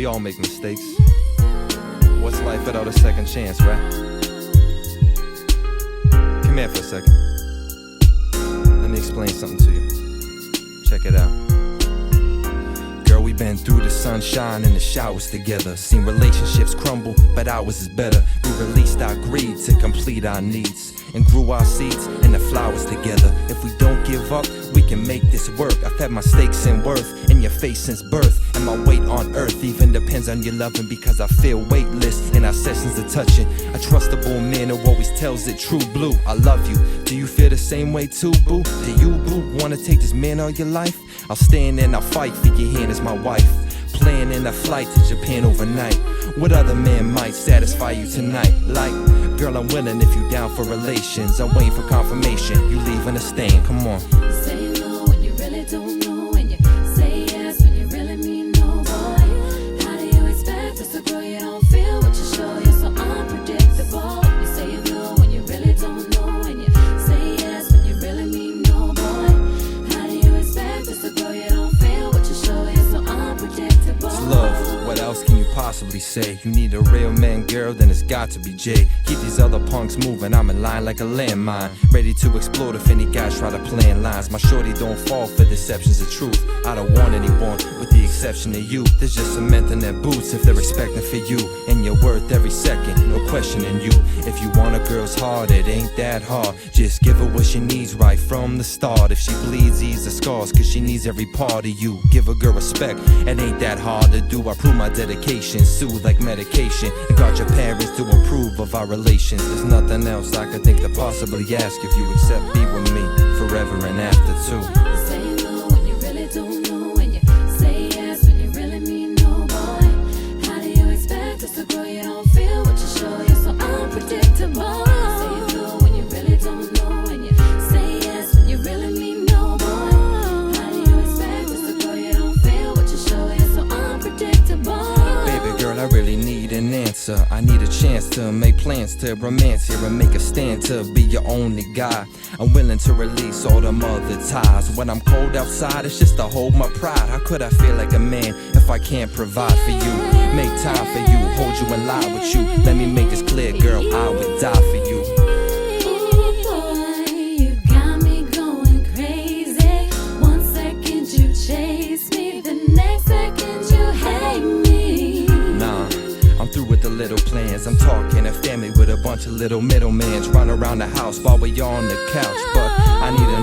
all make mistakes. What's life without a second chance, right? Come here for a second. Let me explain something to you. Check it out. Girl, we been through the sunshine and the showers together. Seen relationships crumble, but ours is better. We released our greed to complete our needs, and grew our seeds and the flowers together. If we don't give up, we can make this work. I've had my stakes and worth in your face since birth, and my weight on earth even depends on your loving, because I feel weightless in our sessions of touching. A trustable man who always tells it true blue. I love you. Do you feel the same way too, boo? Do you, boo, wanna take this man all your life? I'll stand and I'll fight for your hand as my wife. Planning a flight to Japan overnight. What other man might satisfy you tonight? Like, girl, I'm willing if you down for relations. I'm waiting for confirmation. You leaving a stain, come on. You say no when you really don't know, and you say yes when you really mean no, boy. How do you expect us to grow? You don't feel what you show, you're so unpredictable. You say no when you really don't know, and you say yes when you really mean no, boy. How do you expect us to grow? You don't feel what you show, you're so unpredictable. It's love, what else can you possibly say? You need a real man, girl, then it's got to be Jay. Keep these other punks moving, I'm in line like a landmine, ready to explode if any guys try to play in lines. My shorty don't fall for deceptions of truth. I don't want anyone with the exception of you. There's just cement in their boots if they're expecting for you, and you're worth every second, no questioning you. If you want a girl's heart, it ain't that hard. Just give her what she needs right from the start. If she bleeds, ease the scars, cause she needs every part of you. Give a girl respect, it ain't that hard to do. I prove my dedication, soothe like medication, and got your parents to approve of our relations. There's nothing else I could think to possibly ask if you accept be with me forever and after too. You say no when you really don't know, and you say yes when you really mean no, boy. How do you expect us to grow? You don't feel what you show, you're so unpredictable. You say no when you really don't know, and you say yes when you really mean no, boy. How do you expect us to grow? You don't feel what you show, you're so unpredictable. Baby girl, I really need an answer. I need a chance to make plans to romance here and make a stand to be your only guy. I'm willing to release all them other ties. When I'm cold outside, it's just to hold my pride. How could I feel like a man if I can't provide for you? Make time for you, hold you and lie with you. Let me make this clear, girl, I would die for you. Ooh, boy, you got me going crazy. One second you chase me, the next second you hate me. Nah, I'm through with the little plans. I'm talking a family with a bunch of little middlemans. Run around the house while we on the couch, but I need a